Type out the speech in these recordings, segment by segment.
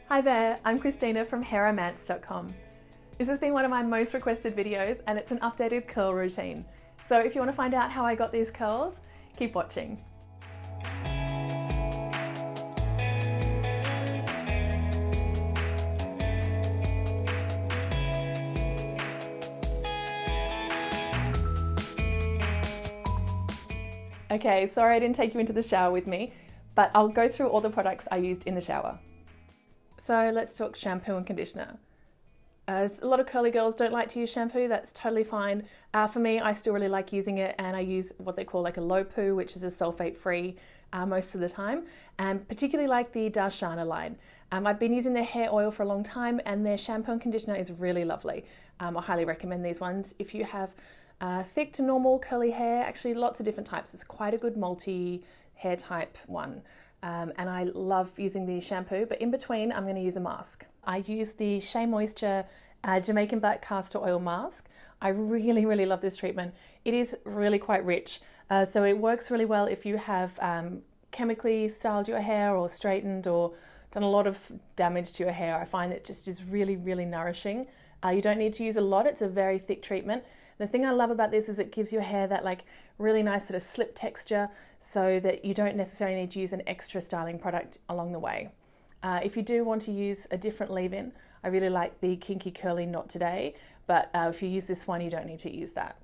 Hi there, I'm Christina from hairromance.com. This has been one of my most requested videos and it's an updated curl routine. So if you want to find out how I got these curls, keep watching. Okay, sorry I didn't take you into the shower with me, but I'll go through all the products I used in the shower. So let's talk shampoo and conditioner. A lot of curly girls don't like to use shampoo, that's totally fine. For me, I still really like using it and I use what they call like a low poo, which is a sulfate free most of the time, and particularly like the Darshana line. I've been using their hair oil for a long time and their shampoo and conditioner is really lovely. I highly recommend these ones. If you have thick to normal curly hair, actually lots of different types, it's quite a good multi hair type one. And I love using the shampoo, but in between I'm going to use a mask. I use the Shea Moisture Jamaican Black Castor Oil Mask. I really love this treatment. It is really quite rich, so it works really well if you have chemically styled your hair or straightened or done a lot of damage to your hair. I find it just is really nourishing. You don't need to use a lot, it's a very thick treatment. The thing I love about this is it gives your hair that like really nice sort of slip texture so that you don't necessarily need to use an extra styling product along the way. If you do want to use a different leave-in, I really like the Kinky Curly Not Today, but if you use this one, you don't need to use that.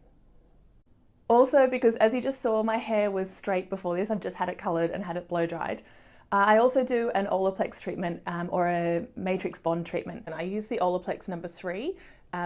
Also, because as you just saw, my hair was straight before this, I've just had it coloured and had it blow dried. I also do an Olaplex treatment or a Matrix Bond treatment, and I use the Olaplex number 3,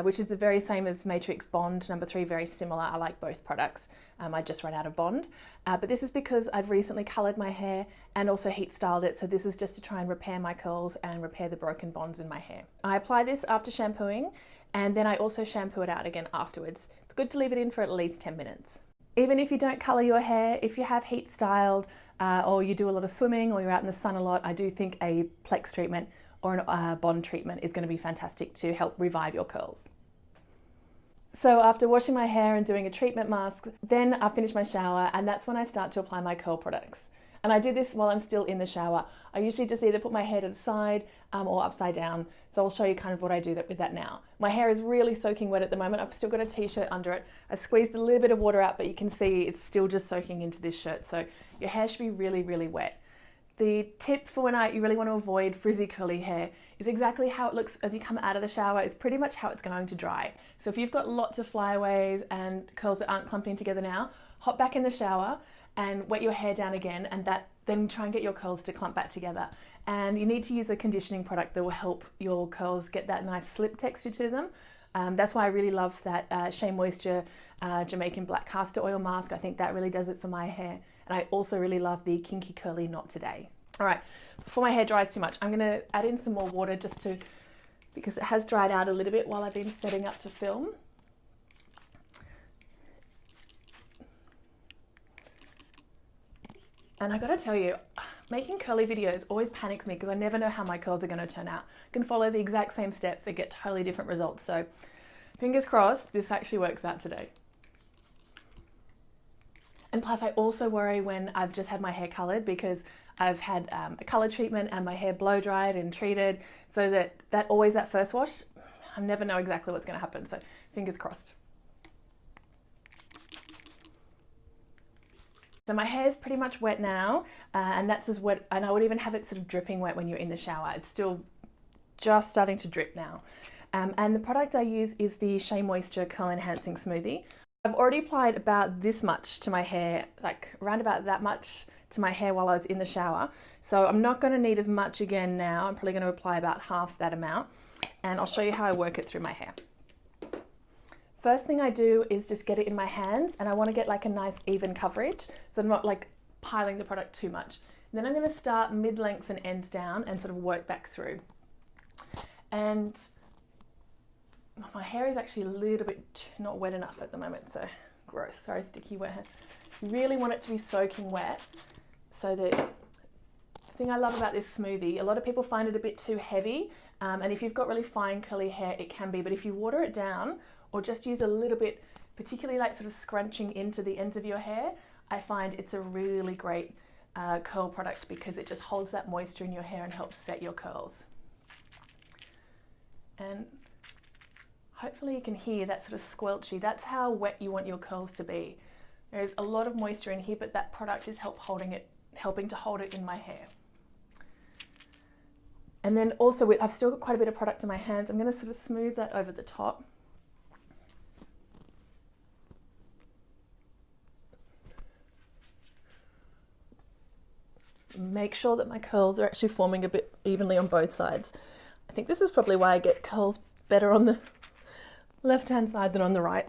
which is the very same as Matrix Bond number 3, very similar. I like both products. I just ran out of Bond, but this is because I've recently coloured my hair and also heat styled it, so this is just to try and repair my curls and repair the broken bonds in my hair. I apply this after shampooing and then I also shampoo it out again afterwards. It's good to leave it in for at least 10 minutes. Even if you don't colour your hair, if you have heat styled or you do a lot of swimming or you're out in the sun a lot, I do think a Plex treatment or a Bond treatment is going to be fantastic to help revive your curls. So after washing my hair and doing a treatment mask, then I finish my shower and that's when I start to apply my curl products. And I do this while I'm still in the shower. I usually just either put my hair to the side or upside down. So I'll show you kind of what I do with that now. My hair is really soaking wet at the moment. I've still got a t-shirt under it. I squeezed a little bit of water out, but you can see it's still just soaking into this shirt. So your hair should be really wet. The tip for when you really want to avoid frizzy curly hair is exactly how it looks as you come out of the shower. Is pretty much how it's going to dry. So if you've got lots of flyaways and curls that aren't clumping together now, hop back in the shower and wet your hair down again, and then try and get your curls to clump back together. And you need to use a conditioning product that will help your curls get that nice slip texture to them. That's why I really love that Shea Moisture Jamaican Black Castor Oil Mask. I think that really does it for my hair. And I also really love the Kinky Curly Not Today. All right, before my hair dries too much, I'm gonna add in some more water because it has dried out a little bit while I've been setting up to film. And I gotta tell you, making curly videos always panics me because I never know how my curls are gonna turn out. I can follow the exact same steps and get totally different results. So fingers crossed, this actually works out today. And plus I also worry when I've just had my hair colored because I've had a color treatment and my hair blow dried and treated, so that always that first wash, I never know exactly what's gonna happen. So fingers crossed. So my hair is pretty much wet now, and that's as wet, and I would even have it sort of dripping wet when you're in the shower. It's still just starting to drip now. And the product I use is the Shea Moisture Curl Enhancing Smoothie. I've already applied about this much to my hair, like around about that much to my hair while I was in the shower. So I'm not gonna need as much again now. I'm probably gonna apply about half that amount, and I'll show you how I work it through my hair. First thing I do is just get it in my hands, and I want to get like a nice even coverage, so I'm not like piling the product too much. And then I'm going to start mid-lengths and ends down and sort of work back through. And my hair is actually a little bit not wet enough at the moment, so gross, sorry, sticky wet hair. You really want it to be soaking wet, so that the thing I love about this smoothie, a lot of people find it a bit too heavy, and if you've got really fine curly hair, it can be, but if you water it down, or just use a little bit, particularly like sort of scrunching into the ends of your hair, I find it's a really great curl product because it just holds that moisture in your hair and helps set your curls. And hopefully you can hear that sort of squelchy. That's how wet you want your curls to be. There's a lot of moisture in here, but that product is helping to hold it in my hair. And then also, I've still got quite a bit of product in my hands. I'm going to sort of smooth that over the top. Make sure that my curls are actually forming a bit evenly on both sides. I think this is probably why I get curls better on the left-hand side than on the right.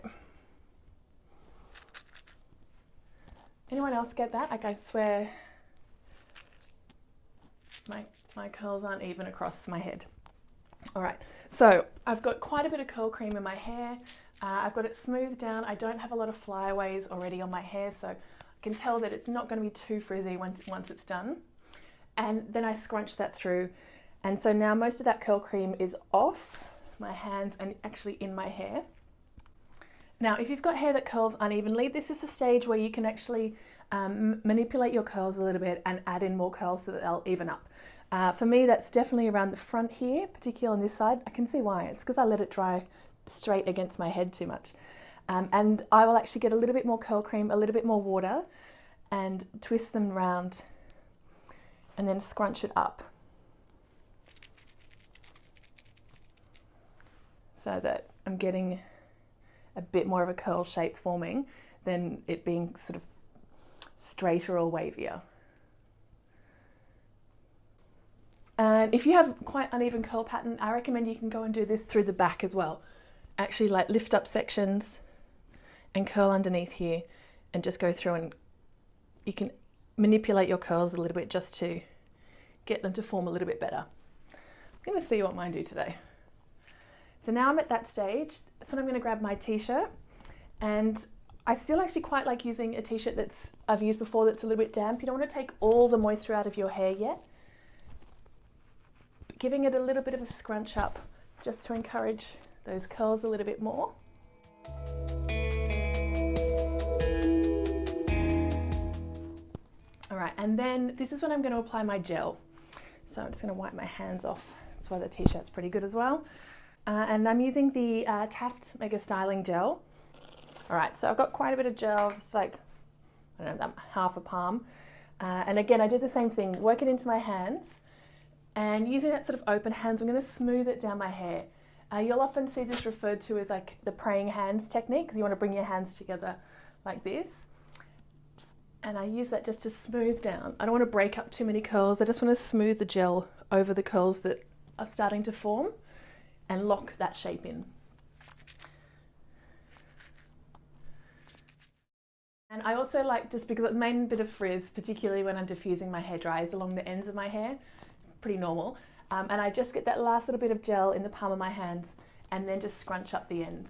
Anyone else get that? Like, I swear my curls aren't even across my head. All right, so I've got quite a bit of curl cream in my hair. I've got it smoothed down. I don't have a lot of flyaways already on my hair, so I can tell that it's not going to be too frizzy once it's done. And then I scrunch that through. And so now most of that curl cream is off my hands and actually in my hair. Now, if you've got hair that curls unevenly, this is the stage where you can actually manipulate your curls a little bit and add in more curls so that they'll even up. For me, that's definitely around the front here, particularly on this side. I can see why. It's because I let it dry straight against my head too much. And I will actually get a little bit more curl cream, a little bit more water, and twist them around and then scrunch it up so that I'm getting a bit more of a curl shape forming than it being sort of straighter or wavier. And if you have quite uneven curl pattern, I recommend you can go and do this through the back as well. Actually, like, lift up sections and curl underneath here and just go through, and you can manipulate your curls a little bit just to get them to form a little bit better. I'm going to see what mine do today. So now I'm at that stage, so I'm going to grab my t-shirt, and I still actually quite like using a t-shirt I've used before that's a little bit damp. You don't want to take all the moisture out of your hair yet. But giving it a little bit of a scrunch up just to encourage those curls a little bit more. All right, and then this is when I'm going to apply my gel. So I'm just going to wipe my hands off. That's why the t-shirt's pretty good as well. And I'm using the Taft Mega Styling Gel. All right, so I've got quite a bit of gel, just like, I don't know, half a palm. And again, I did the same thing, work it into my hands, and using that sort of open hands, I'm going to smooth it down my hair. You'll often see this referred to as like the praying hands technique, because you want to bring your hands together like this. And I use that just to smooth down. I don't want to break up too many curls. I just want to smooth the gel over the curls that are starting to form and lock that shape in. And I also like, just because the main bit of frizz, particularly when I'm diffusing my hairdryer, is along the ends of my hair. Pretty normal. And I just get that last little bit of gel in the palm of my hands and then just scrunch up the ends.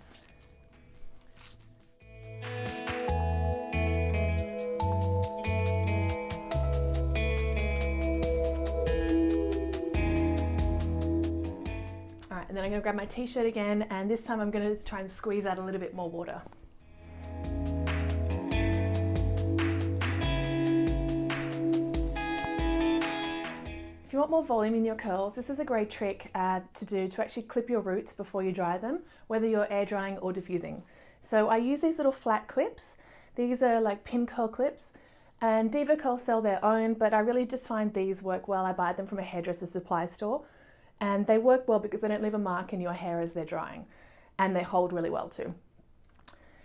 All right, and then I'm going to grab my t-shirt again, and this time I'm going to try and squeeze out a little bit more water. If you want more volume in your curls, this is a great trick to do to actually clip your roots before you dry them, whether you're air drying or diffusing. So I use these little flat clips. These are like pin curl clips, and Diva Curl sell their own, but I really just find these work well. I buy them from a hairdresser supply store, and they work well because they don't leave a mark in your hair as they're drying, and they hold really well too.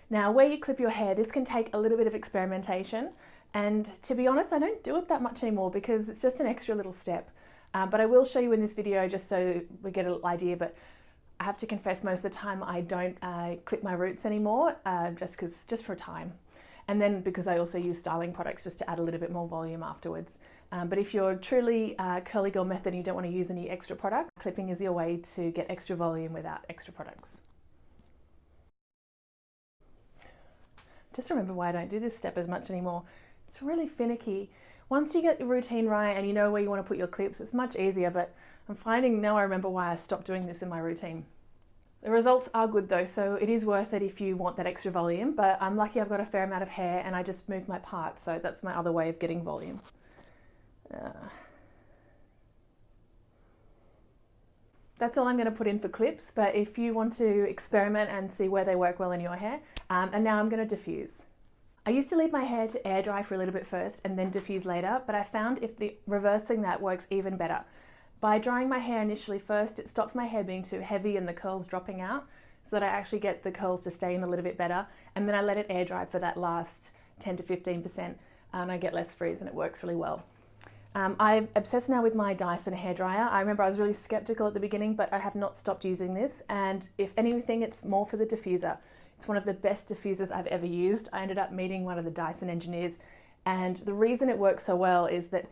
Now, where you clip your hair, this can take a little bit of experimentation. And to be honest, I don't do it that much anymore because it's just an extra little step. But I will show you in this video just so we get an idea. But I have to confess, most of the time I don't clip my roots anymore, just for time. And then because I also use styling products just to add a little bit more volume afterwards. But if you're truly curly girl method and you don't want to use any extra product, clipping is your way to get extra volume without extra products. Just remember why I don't do this step as much anymore. It's really finicky. Once you get the routine right and you know where you want to put your clips, it's much easier, but I'm finding now I remember why I stopped doing this in my routine. The results are good though, so it is worth it if you want that extra volume, but I'm lucky I've got a fair amount of hair and I just moved my part, so that's my other way of getting volume. That's all I'm going to put in for clips, but if you want to experiment and see where they work well in your hair, and now I'm going to diffuse. I used to leave my hair to air dry for a little bit first and then diffuse later, but I found reversing that works even better. By drying my hair initially first, it stops my hair being too heavy and the curls dropping out, so that I actually get the curls to stay in a little bit better, and then I let it air dry for that last 10 to 15%, and I get less frizz and it works really well. I'm obsessed now with my Dyson hairdryer. I remember I was really skeptical at the beginning, but I have not stopped using this, and if anything, it's more for the diffuser. It's one of the best diffusers I've ever used. I ended up meeting one of the Dyson engineers, and the reason it works so well is that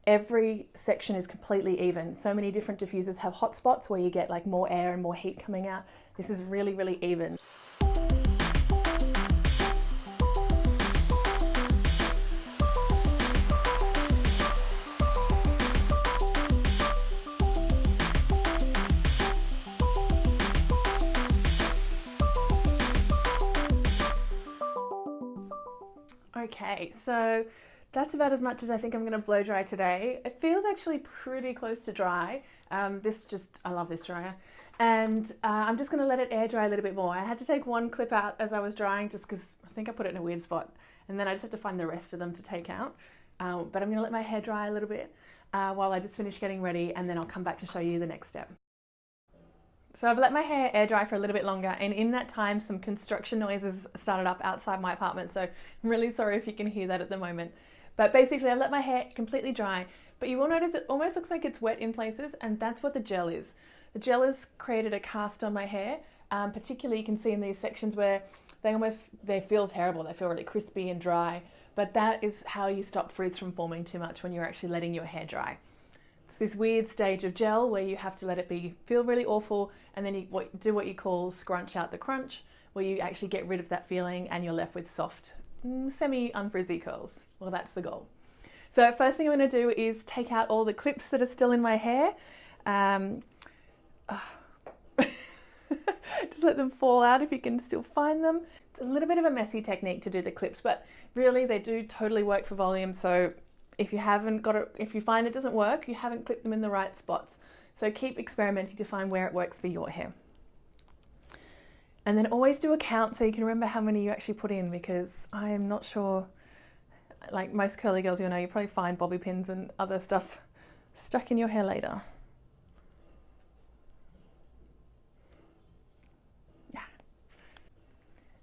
every section is completely even. So many different diffusers have hot spots where you get like more air and more heat coming out. This is really, really even. Okay, so that's about as much as I think I'm going to blow dry today. It feels actually pretty close to dry. I love this dryer. And I'm just going to let it air dry a little bit more. I had to take one clip out as I was drying just because I think I put it in a weird spot. And then I just had to find the rest of them to take out. But I'm going to let my hair dry a little bit while I just finish getting ready, and then I'll come back to show you the next step. So I've let my hair air dry for a little bit longer, and in that time some construction noises started up outside my apartment, so I'm really sorry if you can hear that at the moment. But basically I've let my hair completely dry, but you will notice it almost looks like it's wet in places, and that's what the gel is. The gel has created a cast on my hair, particularly you can see in these sections where they feel terrible, they feel really crispy and dry, but that is how you stop frizz from forming too much when you're actually letting your hair dry. This weird stage of gel where you have to let it feel really awful, and then you do what you call scrunch out the crunch, where you actually get rid of that feeling and you're left with soft, semi-unfrizzy curls. Well, that's the goal. So first thing I'm going to do is take out all the clips that are still in my hair. Just let them fall out if you can still find them. It's a little bit of a messy technique to do the clips, but really they do totally work for volume. So if you find it doesn't work, you haven't clipped them in the right spots. So keep experimenting to find where it works for your hair. And then always do a count so you can remember how many you actually put in, because I am not sure, like most curly girls you'll know, you probably find bobby pins and other stuff stuck in your hair later. Yeah.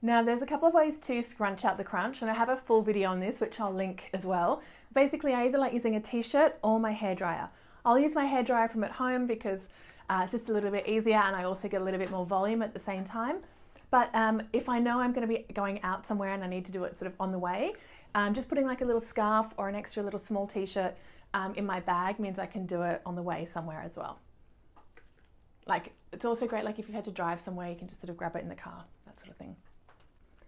Now there's a couple of ways to scrunch out the crunch, and I have a full video on this which I'll link as well. Basically, I either like using a t-shirt or my hairdryer. I'll use my hairdryer from at home because it's just a little bit easier, and I also get a little bit more volume at the same time. But if I know I'm going to be going out somewhere and I need to do it sort of on the way, just putting like a little scarf or an extra little small t-shirt in my bag means I can do it on the way somewhere as well. Like, it's also great, like if you've had to drive somewhere, you can just sort of grab it in the car, that sort of thing.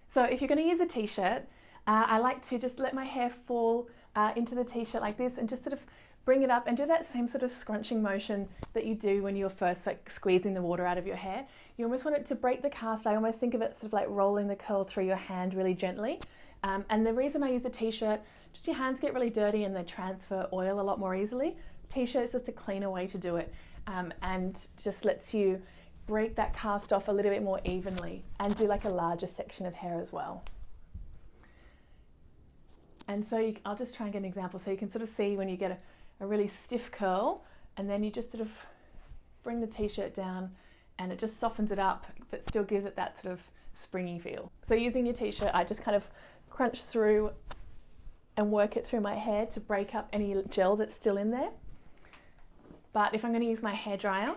So if you're going to use a t-shirt, I like to just let my hair fall into the t-shirt like this, and just sort of bring it up and do that same sort of scrunching motion that you do when you're first like squeezing the water out of your hair. You almost want it to break the cast. I almost think of it sort of like rolling the curl through your hand really gently. And the reason I use a t-shirt, just your hands get really dirty and they transfer oil a lot more easily. T-shirt is just a cleaner way to do it, and just lets you break that cast off a little bit more evenly and do like a larger section of hair as well. And so I'll just try and get an example so you can sort of see when you get a really stiff curl, and then you just sort of bring the t-shirt down and it just softens it up but still gives it that sort of springy feel. So using your t-shirt, I just kind of crunch through and work it through my hair to break up any gel that's still in there. But if I'm going to use my hairdryer,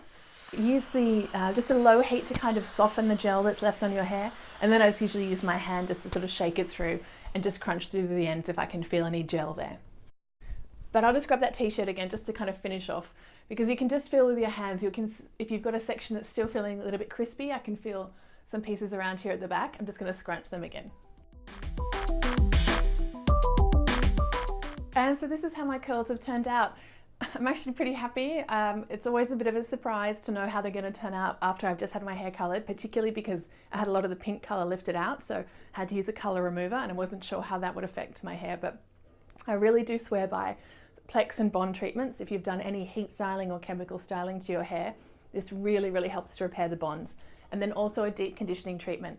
use just a low heat to kind of soften the gel that's left on your hair, and then I just usually use my hand just to sort of shake it through and just crunch through the ends if I can feel any gel there. But I'll just grab that t-shirt again just to kind of finish off, because you can just feel with your hands, if you've got a section that's still feeling a little bit crispy, I can feel some pieces around here at the back. I'm just going to scrunch them again. And so this is how my curls have turned out. I'm actually pretty happy. It's always a bit of a surprise to know how they're going to turn out after I've just had my hair coloured, particularly because I had a lot of the pink colour lifted out, so I had to use a colour remover, and I wasn't sure how that would affect my hair. But I really do swear by Plex and Bond treatments. If you've done any heat styling or chemical styling to your hair, This really, really helps to repair the bonds. And then also a deep conditioning treatment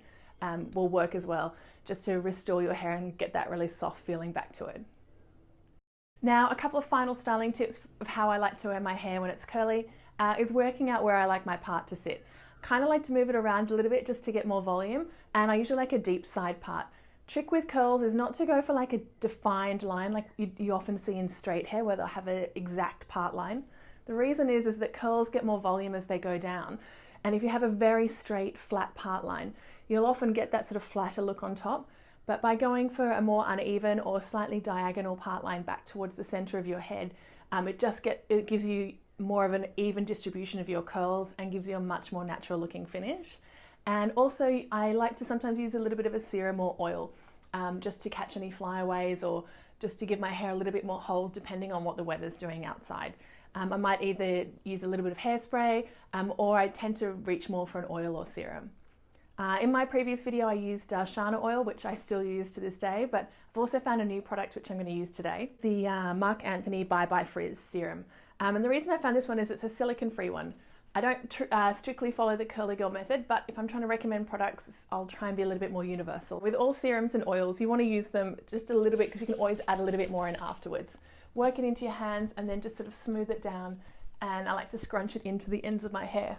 will work as well, just to restore your hair and get that really soft feeling back to it. Now, a couple of final styling tips of how I like to wear my hair when it's curly is working out where I like my part to sit. Kind of like to move it around a little bit just to get more volume, and I usually like a deep side part. Trick with curls is not to go for like a defined line like you often see in straight hair where they'll have an exact part line. The reason is that curls get more volume as they go down, and if you have a very straight flat part line, you'll often get that sort of flatter look on top. But by going for a more uneven or slightly diagonal part line back towards the center of your head, it gives you more of an even distribution of your curls and gives you a much more natural looking finish. And also I like to sometimes use a little bit of a serum or oil just to catch any flyaways, or just to give my hair a little bit more hold depending on what the weather's doing outside. I might either use a little bit of hairspray or I tend to reach more for an oil or serum. In my previous video I used Darshana oil, which I still use to this day, but I've also found a new product which I'm going to use today, the Marc Bye Bye Frizz serum. And the reason I found this one is it's a silicone-free one. I don't strictly follow the curly girl method, but if I'm trying to recommend products, I'll try and be a little bit more universal. With all serums and oils, you want to use them just a little bit because you can always add a little bit more in afterwards. Work it into your hands and then just sort of smooth it down, and I like to scrunch it into the ends of my hair.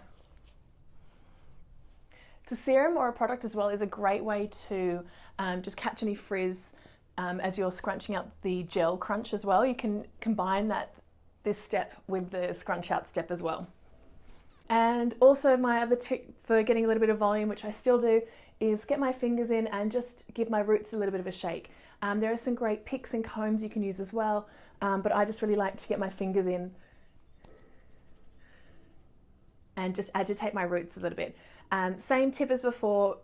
The serum or a product as well is a great way to just catch any frizz as you're scrunching up the gel crunch as well. You can combine this step with the scrunch out step as well. And also my other trick for getting a little bit of volume, which I still do, is get my fingers in and just give my roots a little bit of a shake. There are some great picks and combs you can use as well, but I just really like to get my fingers in and just agitate my roots a little bit. Same tip as before,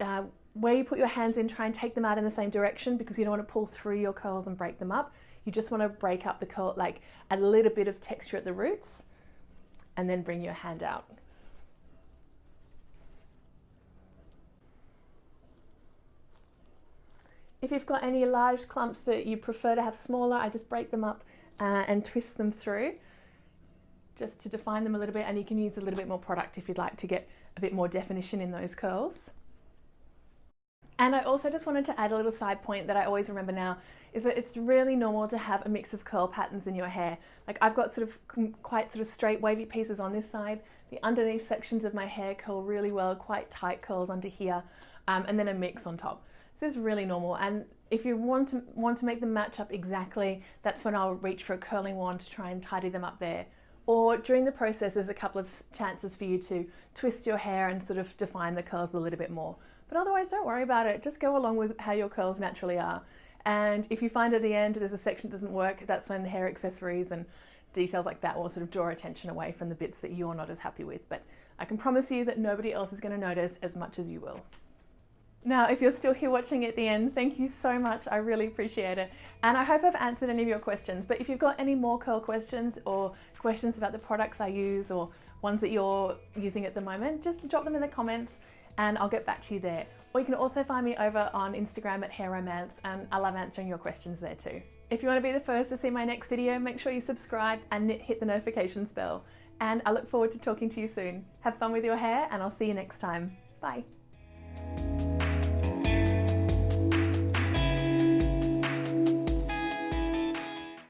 where you put your hands in, try and take them out in the same direction because you don't want to pull through your curls and break them up. You just want to break up the curl, like add a little bit of texture at the roots and then bring your hand out. If you've got any large clumps that you prefer to have smaller, I just break them up and twist them through just to define them a little bit, and you can use a little bit more product if you'd like to get a bit more definition in those curls. And I also just wanted to add a little side point that I always remember now, is that it's really normal to have a mix of curl patterns in your hair. Like I've got quite straight wavy pieces on this side. The underneath sections of my hair curl really well, quite tight curls under here, and then a mix on top. This is really normal, and if you want to make them match up exactly, that's when I'll reach for a curling wand to try and tidy them up there. Or during the process, there's a couple of chances for you to twist your hair and sort of define the curls a little bit more. But otherwise, don't worry about it. Just go along with how your curls naturally are. And if you find at the end there's a section that doesn't work, that's when hair accessories and details like that will sort of draw attention away from the bits that you're not as happy with. But I can promise you that nobody else is going to notice as much as you will. Now, if you're still here watching at the end, thank you so much. I really appreciate it. And I hope I've answered any of your questions. But if you've got any more curl questions or questions about the products I use or ones that you're using at the moment, just drop them in the comments and I'll get back to you there. Or you can also find me over on Instagram at Hair Romance, and I love answering your questions there too. If you want to be the first to see my next video, make sure you subscribe and hit the notifications bell. And I look forward to talking to you soon. Have fun with your hair and I'll see you next time. Bye.